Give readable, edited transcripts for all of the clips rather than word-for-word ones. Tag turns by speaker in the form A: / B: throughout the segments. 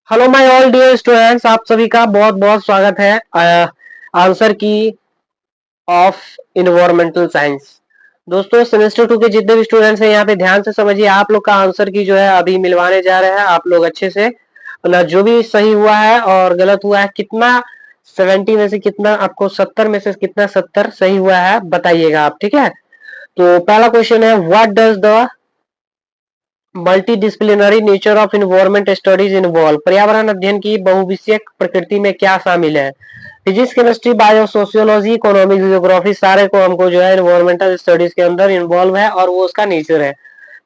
A: Hello my all dear students, आप सभी का बहुत बहुत स्वागत है answer key of environmental science. दोस्तों, सेमेस्टर 2 के जितने भी स्टूडेंट्स हैं यहाँ पे ध्यान से समझिए। आप लोग का आंसर की जो है अभी मिलवाने जा रहे हैं। आप लोग अच्छे से मतलब जो भी सही हुआ है और गलत हुआ है, कितना 70 में से कितना आपको 70 में से कितना 70 सही हुआ है बताइएगा आप। ठीक है, तो पहला क्वेश्चन है, what does the multidisciplinary nature of environment studies involve. पर्यावरण अध्ययन की बहुविषयक प्रकृति में क्या शामिल है? Physics, chemistry, bio, sociology, economics, geography, सारे को हमको जो है इन्वायरमेंटल स्टडीज के अंदर इन्वॉल्व है और वो उसका नेचर है।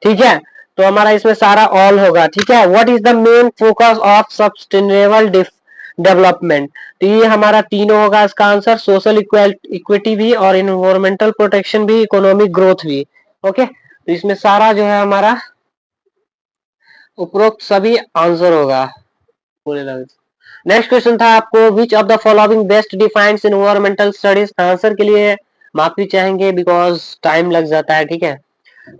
A: ठीक है, तो हमारा इसमें सारा ऑल होगा। ठीक है, what is the main focus of sustainable development. तो ये हमारा तीनों होगा इसका आंसर, सोशल इक्विटी भी और इन्वायरमेंटल प्रोटेक्शन भी, इकोनॉमिक ग्रोथ भी। ओके, तो इसमें सारा जो है हमारा उपरोक्त सभी आंसर होगा पूरे लफ्ज। नेक्स्ट क्वेश्चन था आपको, विच of the following best defines environmental studies. Answer के लिए माफी चाहेंगे बिकॉज टाइम लग जाता है। ठीक है,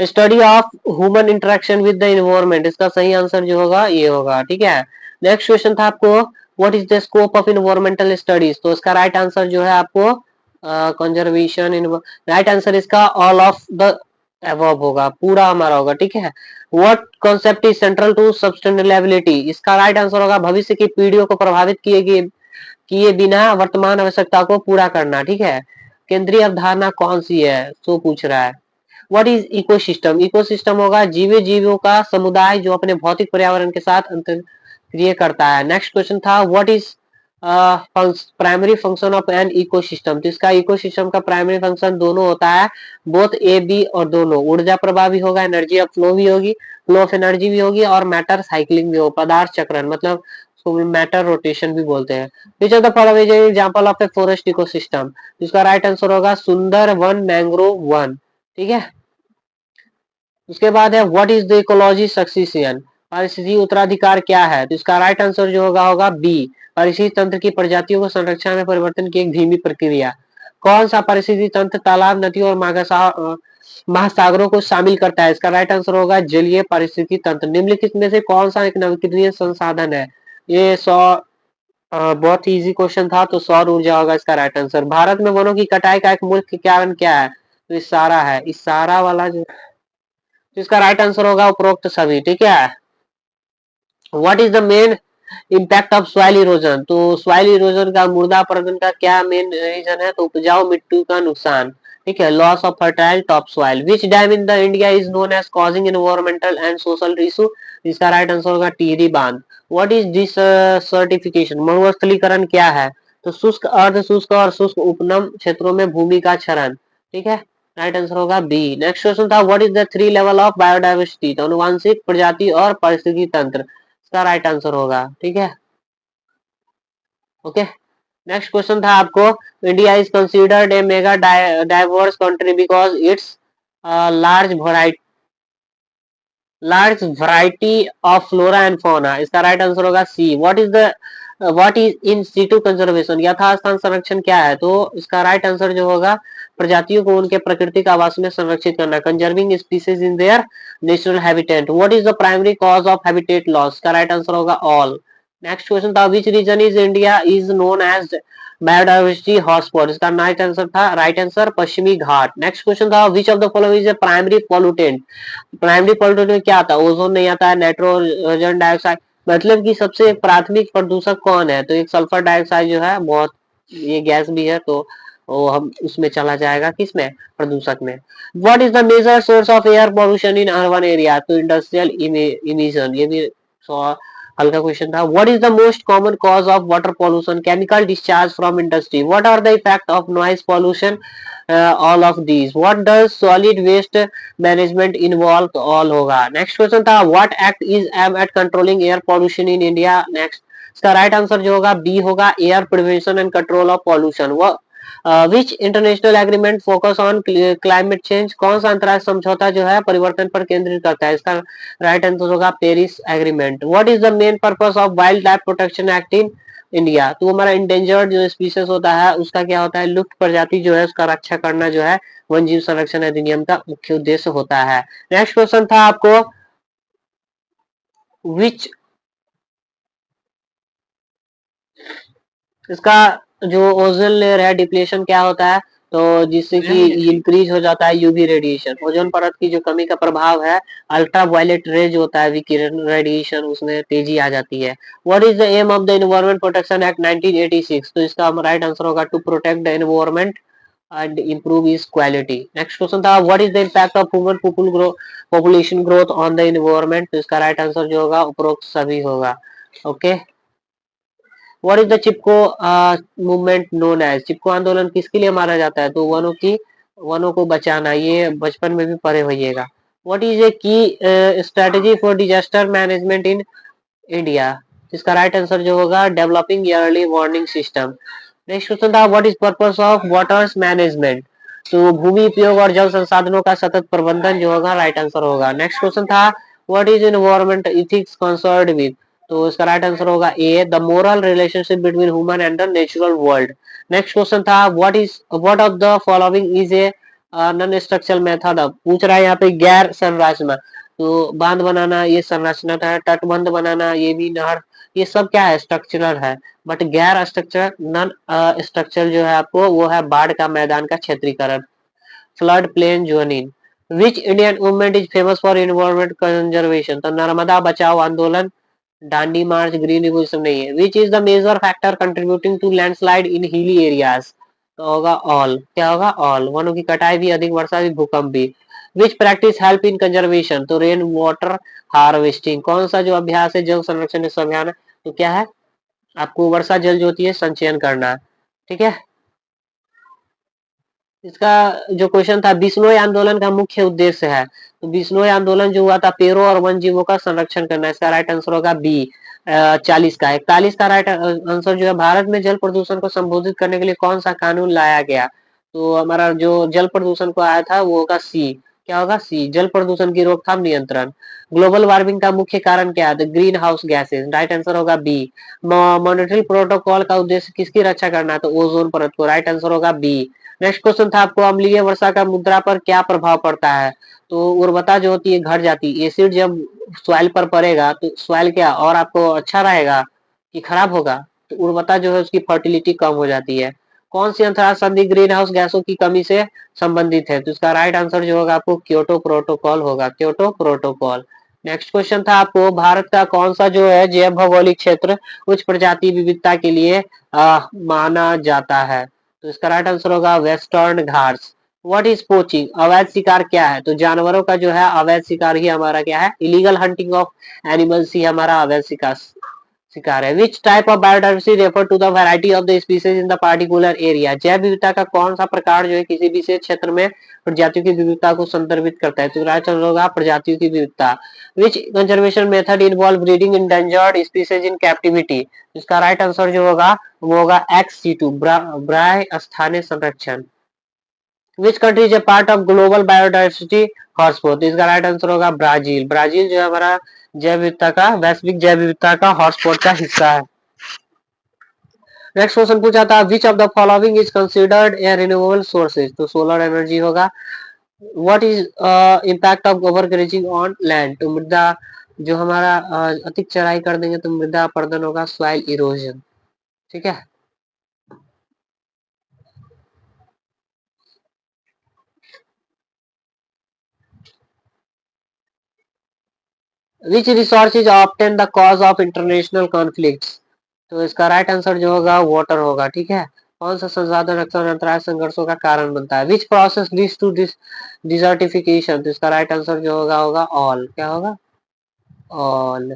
A: study of human interaction with the environment, इसका सही आंसर जो होगा ये होगा। ठीक है, नेक्स्ट क्वेश्चन था आपको, what is the scope of environmental studies. तो इसका राइट आंसर जो है आपको कंजर्वेशन इन, राइट आंसर इसका ऑल ऑफ द अबव होगा, पूरा हमारा होगा। ठीक है, what concept is central to sustainability. इसका राइट आंसर होगा भविष्य की पीढ़ियों को प्रभावित किए बिना वर्तमान आवश्यकता को पूरा करना। ठीक है, केंद्रीय अवधारणा कौन सी है, सो पूछ रहा है। What is ecosystem. इकोसिस्टम होगा जीवे जीवों का समुदाय जो अपने भौतिक पर्यावरण के साथ अंतरक्रिया करता है। नेक्स्ट क्वेश्चन था, what is primary function of an ecosystem. तो इसका इकोसिस्टम का प्राइमरी फंक्शन दोनों होता है, बोथ ए बी, और दोनों ऊर्जा प्रवाह भी होगा, एनर्जी ऑफ फ्लो भी होगी, फ्लो ऑफ एनर्जी भी होगी, और मैटर साइक्लिंग भी होगा, पदार्थ चक्रण मतलब मैटर रोटेशन भी बोलते हैं। विच of the following is example of A forest ecosystem. इसका राइट आंसर होगा सुंदर वन, मैंग्रोव वन। ठीक है, उसके बाद है, what is the ecology succession. पारिस्थितिकी उत्तराधिकार क्या है। तो इसका राइट आंसर जो होगा बी, पारिस्थितिकी तंत्र की प्रजातियों को संरक्षण में परिवर्तन की एक धीमी प्रक्रिया। कौन सा पारिस्थितिकी तंत्र तालाब, नदियों और महासागरों को शामिल करता है। इसका राइट आंसर होगा जलीय पारिस्थितिकी तंत्र। निम्नलिखित में से कौन सा एक नवीकरणीय संसाधन है। ये बहुत ही इजी क्वेश्चन था, तो सौर ऊर्जा होगा इसका राइट आंसर। भारत में वनों की कटाई का एक मुख्य कारण क्या है। तो इस सारा है, इस सारा वाला जो, तो इसका राइट आंसर होगा उपरोक्त सभी। ठीक है, what is the main impact of soil erosion. तो सॉइल इरोजन का, मृदा अपरदन का क्या मेन रीजन है। तो उपजाऊ मिट्टी का नुकसान। ठीक है, loss of fertile top soil. Which dam in the India is known as causing environmental and social issue. इसका राइट आंसर होगा टिहरी बांध। What is this certification. मरुस्थलीकरण क्या है। तो शुष्क, अर्ध शुष्क और शुष्क उपनम क्षेत्रों में भूमि का क्षरण। ठीक है, राइट आंसर होगा बी। नेक्स्ट क्वेश्चन था, what is the three level of biodiversity. तो अनुवांशिक, प्रजाति और पारिस्थितिकी तंत्र। इसका राइट आंसर होगा। ठीक है, ओके। नेक्स्ट क्वेश्चन था आपको, India is considered a mega diverse country because it's large variety of flora and fauna. इसका राइट आंसर होगा C. What is in situ conservation. यथास्थान संरक्षण क्या है। तो इसका राइट आंसर जो होगा, प्रजातियों को उनके प्राकृतिक आवास में संरक्षित करना, conserving species in their natural habitat. What is the primary cause of habitat loss. का राइट आंसर होगा ऑल। नेक्स्ट क्वेश्चन था, which region is India is known as biodiversity hotspot. इसका राइट आंसर पश्चिमी घाट। नेक्स्ट क्वेश्चन था, which of the following is a primary pollutant. Primary pollutant में क्या आता है, ओजोन नहीं आता है, नाइट्रोजन डाइऑक्साइड, मतलब कि सबसे एक प्राथमिक प्रदूषक कौन है। तो एक सल्फर डाइऑक्साइड जो है बहुत, ये गैस भी है, तो वो हम उसमें चला जाएगा, किसमें, प्रदूषक में। What is the major source of air pollution in urban area. तो इंडस्ट्रियल इमिशन, ये भी हल्का क्वेश्चन था। What is the most common cause of water pollution. Chemical discharge from industry. What are the effect of noise pollution. All of these. What does solid waste management involve. तो all होगा। Next question था, what act is aim at controlling air pollution in India. Next, इसका right answer जो होगा B होगा, air prevention and control of pollution. Which international agreement focus on climate change. कौन सा अंतर्राष्ट्रीय समझौता जो है परिवर्तन पर केंद्रित करता है। इसका राइट आंसर होगा Paris agreement. What is the main purpose of wild life protection act in India. तो हमारा इंडेंजर्ड जो स्पीसीज होता है उसका क्या होता है, लुप्त प्रजाति जो है उसका रक्षा करना जो है वन जीव संरक्षण अधिनियम का मुख्य उद्देश्य होता है। नेक्स्ट क्वेश्चन था आपको, विच इसका जो ओजोन लेयर है डिप्लेशन क्या होता है, तो जिससे कि इंक्रीज हो जाता है यूवी रेडिएशन, ओजोन परत की जो कमी का प्रभाव है, अल्ट्रा वायलेट रेज होता है विकिरण रेडिएशन, उसमें तेजी आ जाती है। What is the aim of the environment protection act 1986, तो इसका राइट आंसर होगा to protect the environment and improve its quality। Next question था what is the impact of human population growth on the environment, तो इसका right answer जो होगा उपरोक्त सभी होगा। Okay, what is the Chipko movement known as, Chipko आंदोलन किसके लिए मारा जाता है, तो वनों को बचाना, ये बचपन में भी पढ़े होइएगा। What is a key strategy for disaster management in India, इसका राइट आंसर जो होगा developing early warning system. Next question था what is purpose of waters management, तो भूमि उपयोग और जल संसाधनों का सतत प्रबंधन जो होगा राइट आंसर होगा। नेक्स्ट क्वेश्चन था what is environment ethics concerned with, तो इसका राइट आंसर होगा A the moral relationship between human and the natural world. Next question था what of the following is a non structural method of, पूछ रहा है यहाँ पे गैर संरचना, तो बांध बनाना ये संरचना है, तटबंध बनाना ये भी, नहर, ये सब क्या है स्ट्रक्चरल है। बट गैर स्ट्रक्चर नॉन स्ट्रक्चरल जो है आपको वो है बाढ़ का मैदान का क्षेत्रीकरण, flood plain zoning. Which Indian movement is famous for environment conservation, तो नर्मदा बचाओ आंदोलन, दांडी मार्च, ग्रीन रिवॉल्यूशन नहीं है। Which is the major factor contributing to landslide in hilly areas, तो होगा ऑल, क्या होगा ऑल, वनों की कटाई भी, अधिक वर्षा भी, भूकंप भी। विच प्रैक्टिस हेल्प इन कंजर्वेशन, तो रेन वाटर हार्वेस्टिंग, कौन सा जो अभ्यास है जल संरक्षण अभियान है, तो क्या है, आपको वर्षा जल जो होती है संचयन करना। ठीक है, इसका जो क्वेश्चन था बिश्नोई आंदोलन का मुख्य उद्देश्य है, तो बिश्नोई आंदोलन जो हुआ था पेड़ों और वन जीवों का संरक्षण करना, इसका राइट आंसर होगा बी 40 का। 41 का राइट आंसर जो है भारत में जल प्रदूषण को संबोधित करने के लिए कौन सा कानून लाया गया, तो हमारा जो जल प्रदूषण को आया था वो होगा सी, क्या होगा सी, जल प्रदूषण की रोकथाम नियंत्रण। ग्लोबल वार्मिंग का मुख्य कारण क्या है, green house gases, right answer होगा बी। मॉनिटरी प्रोटोकॉल का उद्देश्य किसकी रक्षा करना है, तो ओजोन परत को, राइट आंसर होगा बी। नेक्स्ट क्वेश्चन था आपको अम्लीय वर्षा का मुद्रा पर क्या प्रभाव पड़ता है, तो उर्वरता जो होती है घट जाती है, एसिड जब सॉइल पर पड़ेगा तो सॉइल क्या और आपको अच्छा रहेगा कि खराब होगा, तो उर्वरता जो है उसकी फर्टिलिटी कम हो जाती है। कौन सी अंतराल संधि ग्रीन हाउस गैसों की कमी से संबंधित है, तो इसका राइट आंसर जो होगा आपको क्योटो प्रोटोकॉल होगा, क्योटो प्रोटोकॉल। नेक्स्ट क्वेश्चन था आपको भारत का कौन सा जो है जैव भौगोलिक क्षेत्र उच्च प्रजाति विविधता के लिए माना जाता है, तो इसका राइट आंसर होगा western Ghats. What is poaching, अवैध शिकार क्या है, तो जानवरों का जो है अवैध शिकार ही हमारा क्या है, इलीगल हंटिंग ऑफ एनिमल्स ही हमारा अवैध शिकार है। Which type of biodiversity refer to the variety of the species in the particular area, जैव विविधता का कौन सा प्रकार जो है किसी विशेष क्षेत्र में प्रजातियों की विविधता को संदर्भित करता है, तो राइट आंसर होगा प्रजातियों की विविधता। Which conservation method involve breeding endangered species in captivity, इसका राइट आंसर जो होगा वो होगा XC2 ब्राय स्थानीय संरक्षण। Which country is a part of global biodiversity hotspot, इसका राइट आंसर होगा ब्राजील, ब्राजील जो है हमारा जैव विविधता का, वैश्विक जैव विविधता का हॉटस्पॉट का हिस्सा है। नेक्स्ट क्वेश्चन पूछा था which of the following is considered a renewable sources, तो सोलर एनर्जी होगा। What is impact of over grazing on land, तो मृदा जो हमारा अतिक चराई कर देंगे तो मृदा अपरदन होगा, सॉइल इरोजन। ठीक है, which resource is often the cause of international conflicts, तो इसका राइट आंसर जो होगा वाटर होगा। ठीक है, कौन सा संसाधन अक्सर अंतरराष्ट्रीय संघर्षों का कारण बनता है, which process leads to desertification, तो इसका राइट आंसर जो होगा होगा ऑल, क्या होगा all.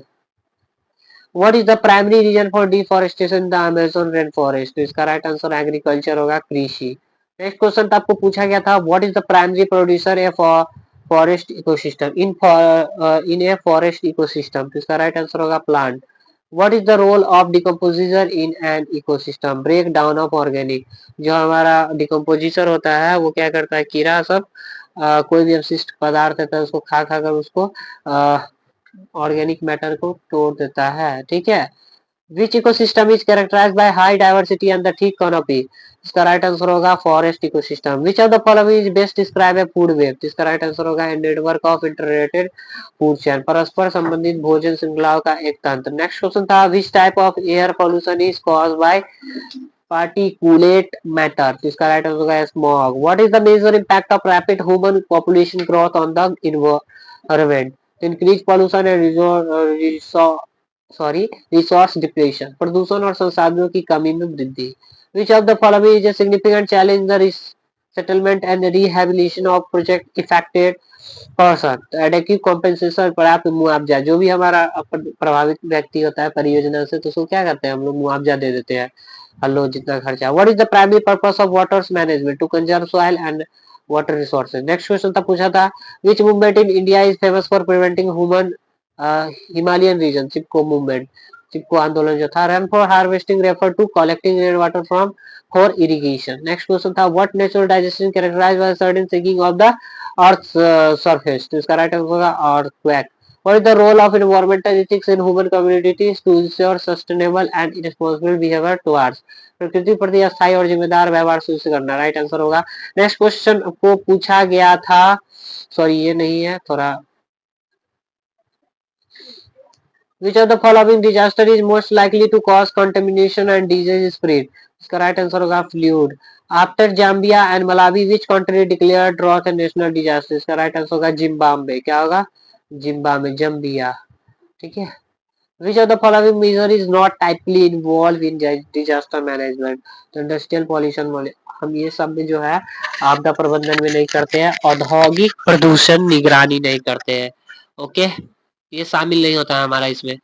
A: What is the primary reason for deforestation in the Amazon rain forest, तो इसका राइट आंसर एग्रीकल्चर होगा, कृषि। नेक्स्ट क्वेश्चन आपको पूछा गया था what is the primary producer a forest ecosystem in a forest ecosystem, तो इसका राइट आंसर होगा plant. What is the role of decomposition in an ecosystem, break down of organic, जो हमारा डिकम्पोजिशन होता है वो क्या करता है, कीड़ा सब कोई भी अवशिष्ट पदार्थ है तो उसको खा खा कर उसको ऑर्गेनिक मैटर को तोड़ देता है। ठीक है, which ecosystem is characterized by high diversity and the thick canopy? इसका राइट आंसर होगा forest ecosystem. Which of the following is best describe a food web? इसका राइट आंसर होगा network of interrelated food chain, परस्पर संबंधित भोजन श्रृंखलाओं का एक तंत्र। नेक्स्ट क्वेश्चन था which type of air pollution is caused by particulate matter? तो इसका राइट आंसर होगा smog. What is the major impact of rapid human population growth on the environment? Increase pollution and sorry resource depletion, प्रदूषण और संसाधनों की कमी में वृद्धि। Which of the following is a significant challenge the settlement and rehabilitation of project affected person? Adequate compensation, पर्याप्त मुआवजा। जो भी हमारा प्रभावित व्यक्ति होता है परियोजना से, तो उसको क्या करते हैं हम लोग, मुआवजा दे देते हैं, हेलो जितना खर्चा। What is the primary purpose of waters management? To conserve soil and water resources. Next question था पूछा था which movement in India is famous for preventing human Himalayan region? Chipko movement, Chipko आंदोलन जो था। Rain for harvesting refer to collecting rain water from for irrigation. Next question था what natural digestion characterized by certain sinking of the earth surface? तो इसका right answer होगा earthquake. What is the role of environmental ethics in human communities to ensure sustainable and responsible behavior towards? प्रकृति प्रति अस्थायी और जिम्मेदार व्यवहार सुनिश्चित करना, राइट आंसर होगा। नेक्स्ट क्वेश्चन को पूछा गया था, सॉरी ये नहीं है, थोड़ा Which of the following disaster is most likely to cause contamination and disease spread? इसका राइट आंसर होगा flood. After Zambia and Malawi which country declare drought and national disaster? इसका राइट आंसर होगा Zimbabwe. क्या होगा? Zimbabwe, Zambia, ठीक है। Which of the following measure is not typically involved in disaster management? तो industrial pollution वाले हम ये सब में जो है आपदा प्रबंधन में नहीं करते हैं, औद्योगिक प्रदूषण निगरानी नहीं करते हैं, ओके, ये शामिल नहीं होता है हमारा इसमें।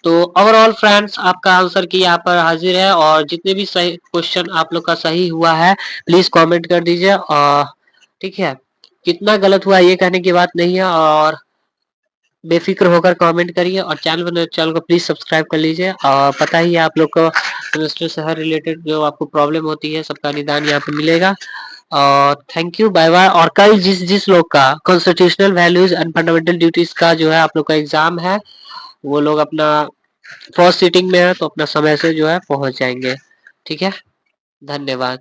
A: तो ओवरऑल फ्रेंड्स आपका आंसर की यहाँ पर हाजिर है, और जितने भी सही क्वेश्चन आप लोग का सही हुआ है प्लीज कमेंट कर दीजिए, और ठीक है, कितना गलत हुआ ये कहने की बात नहीं है, और बेफिक्र होकर कमेंट करिए, और चैनल को प्लीज सब्सक्राइब कर लीजिए। और पता ही है आप लोग को सेमेस्टर से हर रिलेटेड जो आपको प्रॉब्लम होती है सबका निदान यहाँ पे मिलेगा। और थैंक यू, बाय बाय। और कल जिस जिस लोग का constitutional values and fundamental duties का जो है आप लोग का एग्जाम है, वो लोग अपना फर्स्ट सीटिंग में है तो अपना समय से जो है पहुंच जाएंगे, ठीक है। धन्यवाद।